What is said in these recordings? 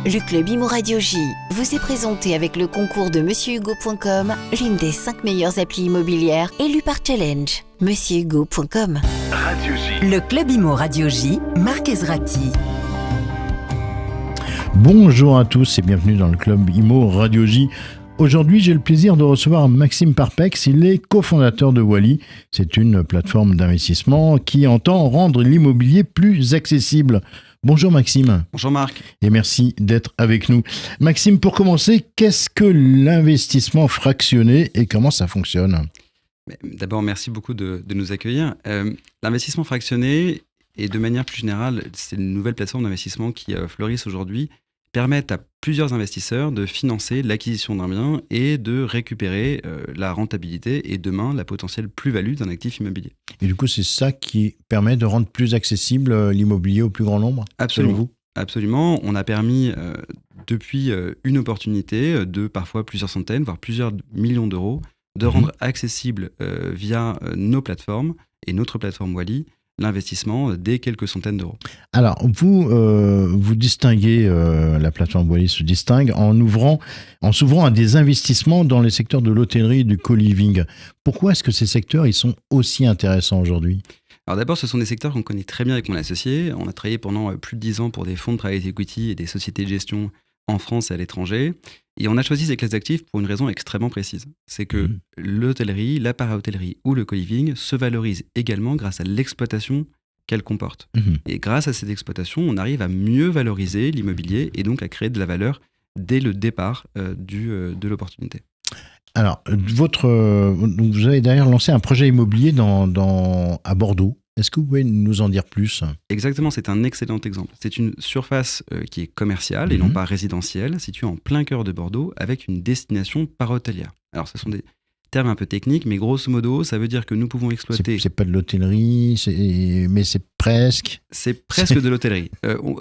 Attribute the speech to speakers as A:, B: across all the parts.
A: Le Club Imo Radio J vous est présenté avec le concours de MonsieurHugo.com, l'une des 5 meilleures applis immobilières élues par Challenge. MonsieurHugo.com.
B: Radio J.
C: Le Club Imo Radio J, Marc Ezrati.
D: Bonjour à tous et bienvenue dans le Club Imo Radio J. Aujourd'hui, j'ai le plaisir de recevoir Maxime Parpex. Il est cofondateur de Wally. C'est une plateforme d'investissement qui entend rendre l'immobilier plus accessible. Bonjour Maxime.
E: Bonjour Marc.
D: Et merci d'être avec nous. Maxime, pour commencer, qu'est-ce que l'investissement fractionné et comment ça fonctionne ?
E: D'abord, merci beaucoup de nous accueillir. L'investissement fractionné, et de manière plus générale, c'est une nouvelle plateforme d'investissement qui fleurissent aujourd'hui, permettent à plusieurs investisseurs de financer l'acquisition d'un bien et de récupérer la rentabilité et demain la potentielle plus-value d'un actif immobilier.
D: Et du coup, c'est ça qui permet de rendre plus accessible l'immobilier au plus grand nombre ?
E: Absolument.
D: Selon vous ?
E: Absolument. On a permis depuis une opportunité de parfois plusieurs centaines, voire plusieurs millions d'euros, de rendre accessible via nos plateformes et notre plateforme Wally, l'investissement dès quelques centaines d'euros.
D: Alors, vous distinguez, la plateforme Wally se distingue en s'ouvrant à des investissements dans les secteurs de l'hôtellerie et du co-living. Pourquoi est-ce que ces secteurs ils sont aussi intéressants aujourd'hui ?
E: Alors d'abord, ce sont des secteurs qu'on connaît très bien avec mon associé. On a travaillé pendant plus de 10 ans pour des fonds de private equity et des sociétés de gestion en France et à l'étranger. Et on a choisi ces classes d'actifs pour une raison extrêmement précise. C'est que l'hôtellerie, la para-hôtellerie ou le co-living se valorisent également grâce à l'exploitation qu'elles comportent. Et grâce à cette exploitation, on arrive à mieux valoriser l'immobilier et donc à créer de la valeur dès le départ de l'opportunité.
D: Alors, vous avez d'ailleurs lancé un projet immobilier à Bordeaux. Est-ce que vous pouvez nous en dire plus ?
E: Exactement, c'est un excellent exemple. C'est une surface qui est commerciale et non pas résidentielle, située en plein cœur de Bordeaux, avec une destination para-hôtelière. Alors, ce sont des termes un peu techniques, mais grosso modo, ça veut dire que nous pouvons exploiter...
D: C'est pas de l'hôtellerie, mais c'est presque...
E: C'est presque de l'hôtellerie.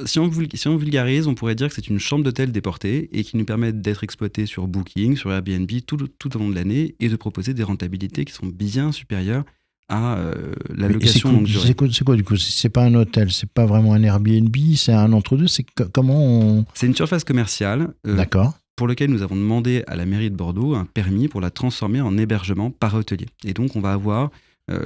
E: Si on vulgarise, on pourrait dire que c'est une chambre d'hôtel déportée et qui nous permet d'être exploité sur Booking, sur Airbnb, tout au long de l'année et de proposer des rentabilités qui sont bien supérieures à la location longue durée.
D: C'est quoi du coup ? C'est pas un hôtel, c'est pas vraiment un Airbnb, c'est un entre-deux.
E: C'est une surface commerciale.
D: D'accord.
E: Pour lequel nous avons demandé à la mairie de Bordeaux un permis pour la transformer en hébergement para-hôtelier. Et donc on va avoir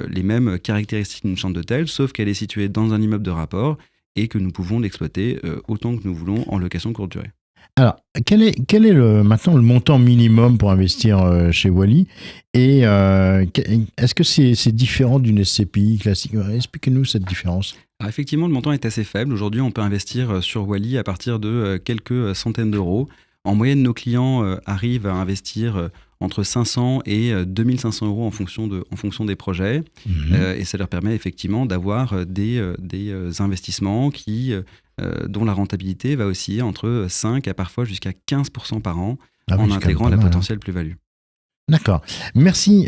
E: les mêmes caractéristiques d'une chambre d'hôtel, sauf qu'elle est située dans un immeuble de rapport et que nous pouvons l'exploiter autant que nous voulons en location courte durée.
D: Alors, quel est maintenant le montant minimum pour investir chez Wally ? Et est-ce que c'est différent d'une SCPI classique ? Expliquez-nous cette différence.
E: Alors effectivement, le montant est assez faible. Aujourd'hui, on peut investir sur Wally à partir de quelques centaines d'euros. En moyenne, nos clients arrivent à investir entre 500 et 2500 euros en fonction des projets. Et ça leur permet effectivement d'avoir des investissements dont la rentabilité va osciller entre 5 à parfois jusqu'à 15% par an en intégrant la potentielle plus-value.
D: D'accord. Merci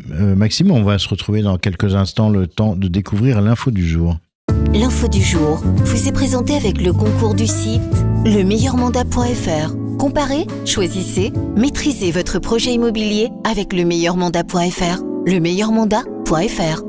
D: Maxime. On va se retrouver dans quelques instants, le temps de découvrir l'info du jour.
A: L'info du jour vous est présentée avec le concours du site lemeilleurmandat.fr. Comparez, choisissez, maîtrisez votre projet immobilier avec lemeilleurmandat.fr. Lemeilleurmandat.fr.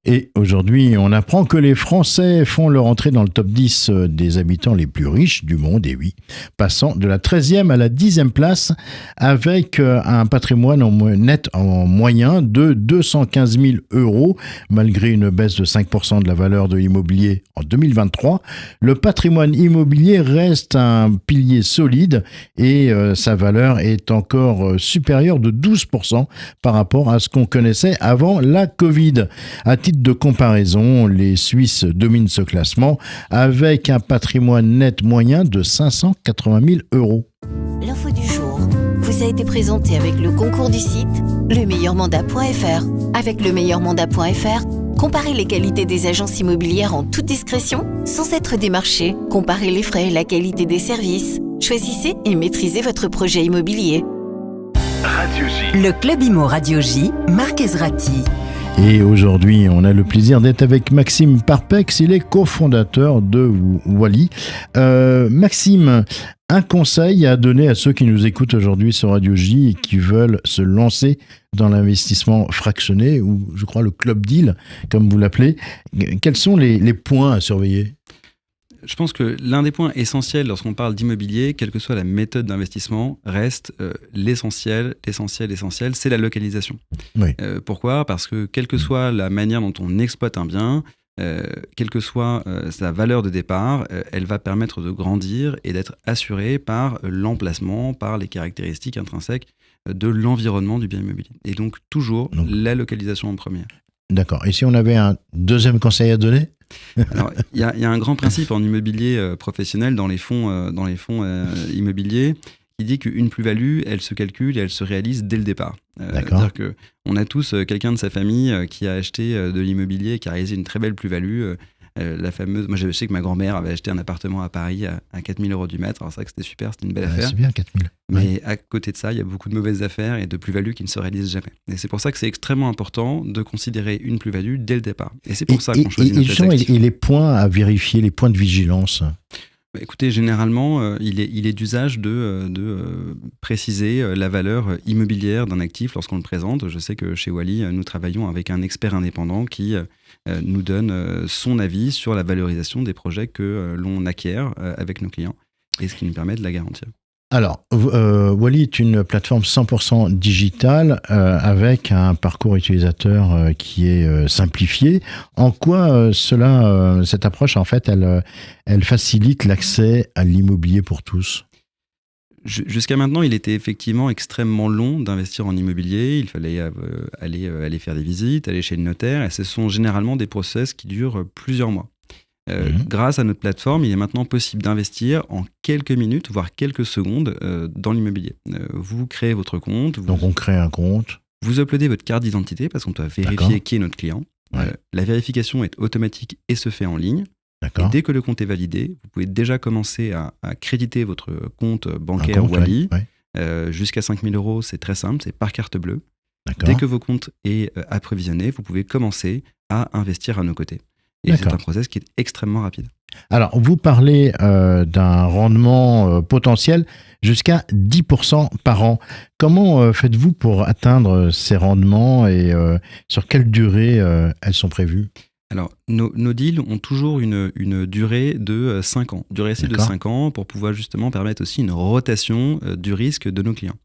D: Et aujourd'hui, on apprend que les Français font leur entrée dans le top 10 des habitants les plus riches du monde, et oui, passant de la 13e à la 10e place avec un patrimoine net en moyen de 215 000 euros. Malgré une baisse de 5% de la valeur de l'immobilier en 2023, le patrimoine immobilier reste un pilier solide et sa valeur est encore supérieure de 12% par rapport à ce qu'on connaissait avant la Covid. À titre de comparaison, les Suisses dominent ce classement avec un patrimoine net moyen de 580 000 euros.
A: L'info du jour vous a été présentée avec le concours du site lemeilleurmandat.fr. Avec lemeilleurmandat.fr, comparez les qualités des agences immobilières en toute discrétion, sans être démarché. Comparez les frais et la qualité des services. Choisissez et maîtrisez votre projet immobilier.
B: Radio J.
C: Le Club Imo Radio J, Marc Ezrati.
D: Et aujourd'hui, on a le plaisir d'être avec Maxime Parpex. Il est cofondateur de Wally. Maxime, un conseil à donner à ceux qui nous écoutent aujourd'hui sur Radio J et qui veulent se lancer dans l'investissement fractionné, ou je crois le club deal, comme vous l'appelez. Quels sont les points à surveiller ?
E: Je pense que l'un des points essentiels lorsqu'on parle d'immobilier, quelle que soit la méthode d'investissement, reste l'essentiel, c'est la localisation.
D: Oui.
E: Pourquoi ? Parce que quelle que soit la manière dont on exploite un bien, quelle que soit sa valeur de départ, elle va permettre de grandir et d'être assurée par l'emplacement, par les caractéristiques intrinsèques de l'environnement du bien immobilier. Et donc toujours la localisation en premier.
D: D'accord. Et si on avait un deuxième conseil à donner ?
E: Alors, il y a un grand principe en immobilier professionnel dans les fonds immobiliers qui dit qu'une plus-value, elle se calcule et elle se réalise dès le départ.
D: D'accord.
E: C'est-à-dire qu'on a tous quelqu'un de sa famille qui a acheté de l'immobilier, qui a réalisé une très belle plus-value. La fameuse, moi je sais que ma grand-mère avait acheté un appartement à Paris à 4 000 € du mètre. Alors c'est vrai que c'était super, c'était une belle affaire.
D: C'est bien, 4 000.
E: Mais à côté de ça, il y a beaucoup de mauvaises affaires et de plus-values qui ne se réalisent jamais. Et c'est pour ça que c'est extrêmement important de considérer une plus-value dès le départ. Et c'est pour ça qu'on choisit notre actif.
D: Et les points à vérifier, les points de vigilance ?
E: Écoutez, généralement, il est d'usage de préciser la valeur immobilière d'un actif lorsqu'on le présente. Je sais que chez Wally, nous travaillons avec un expert indépendant qui nous donne son avis sur la valorisation des projets que l'on acquiert avec nos clients et ce qui nous permet de la garantir.
D: Alors, Wally est une plateforme 100% digitale avec un parcours utilisateur qui est simplifié. En quoi cette approche, en fait, elle facilite l'accès à l'immobilier pour tous ?
E: Jusqu'à maintenant, il était effectivement extrêmement long d'investir en immobilier. Il fallait aller faire des visites, aller chez le notaire, et ce sont généralement des process qui durent plusieurs mois. Grâce à notre plateforme, il est maintenant possible d'investir en quelques minutes, voire quelques secondes dans l'immobilier. Vous créez votre compte.
D: Donc on crée un compte.
E: Vous uploadez votre carte d'identité parce qu'on doit vérifier qui est notre client.
D: Ouais.
E: La vérification est automatique et se fait en ligne.
D: D'accord.
E: Et dès que le compte est validé, vous pouvez déjà commencer à créditer votre compte bancaire Wally.
D: Ouais.
E: Jusqu'à 5 000 €, c'est très simple, c'est par carte bleue.
D: D'accord.
E: Dès que vos comptes est approvisionné, vous pouvez commencer à investir à nos côtés. Et c'est un process qui est extrêmement rapide.
D: Alors, vous parlez d'un rendement potentiel jusqu'à 10% par an. Comment faites-vous pour atteindre ces rendements et sur quelle durée elles sont prévues ?
E: Alors, nos deals ont toujours une durée de 5 ans. Durée de 5 ans pour pouvoir justement permettre aussi une rotation du risque de nos clients.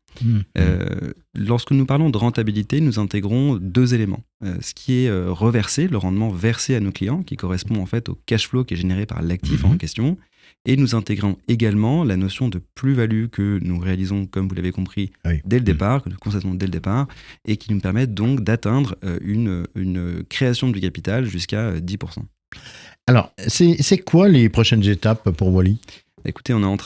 E: Lorsque nous parlons de rentabilité, nous intégrons 2 éléments. Ce qui est reversé, le rendement versé à nos clients, qui correspond en fait au cash flow qui est généré par l'actif en question. Et nous intégrons également la notion de plus-value que nous réalisons, comme vous l'avez compris, dès le départ, que nous constatons dès le départ, et qui nous permettent donc d'atteindre une création du capital jusqu'à 10%. Alors,
D: c'est quoi les prochaines étapes pour Wally ?
E: Écoutez, on est en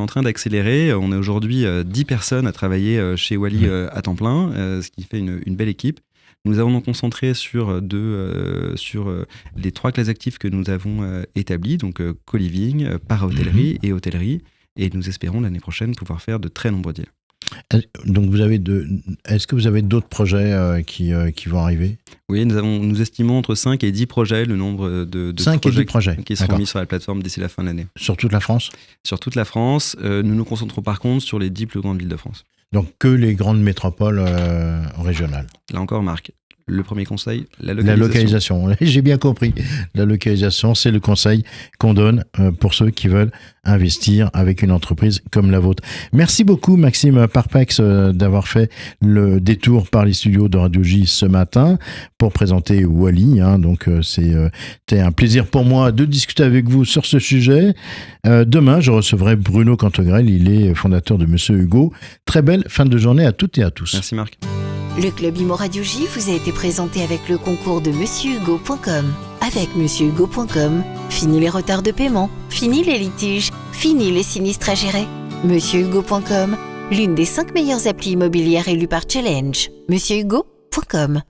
E: train d'accélérer. On est aujourd'hui 10 personnes à travailler chez Wally à temps plein, ce qui fait une belle équipe. Nous avons donc concentré sur les 3 classes actifs que nous avons établies, donc co-living, para-hôtellerie et hôtellerie. Et nous espérons l'année prochaine pouvoir faire de très nombreux deals.
D: Donc est-ce que vous avez d'autres projets qui vont arriver ?
E: Oui, nous estimons entre 5 et 10 projets, le nombre de
D: 5 et 10 projets
E: qui seront mis sur la plateforme d'ici la fin de l'année.
D: Sur toute la France ?
E: Sur toute la France. Nous nous concentrons par contre sur les 10 plus grandes villes de France.
D: Donc que les grandes métropoles régionales.
E: Là encore, Marc, le premier conseil, la
D: localisation. J'ai bien compris. La localisation, c'est le conseil qu'on donne pour ceux qui veulent investir avec une entreprise comme la vôtre. Merci beaucoup, Maxime Parpex, d'avoir fait le détour par les studios de Radio J ce matin pour présenter Wally. Donc, c'était un plaisir pour moi de discuter avec vous sur ce sujet. Demain, je recevrai Bruno Cantegrel. Il est fondateur de Monsieur Hugo. Très belle fin de journée à toutes et à tous.
E: Merci, Marc.
A: Le Club Imo Radio J vous a été présenté avec le concours de monsieurhugo.com. Avec monsieurhugo.com, fini les retards de paiement, fini les litiges, fini les sinistres à gérer. monsieurhugo.com, l'une des 5 meilleures applis immobilières élues par Challenge. monsieurhugo.com.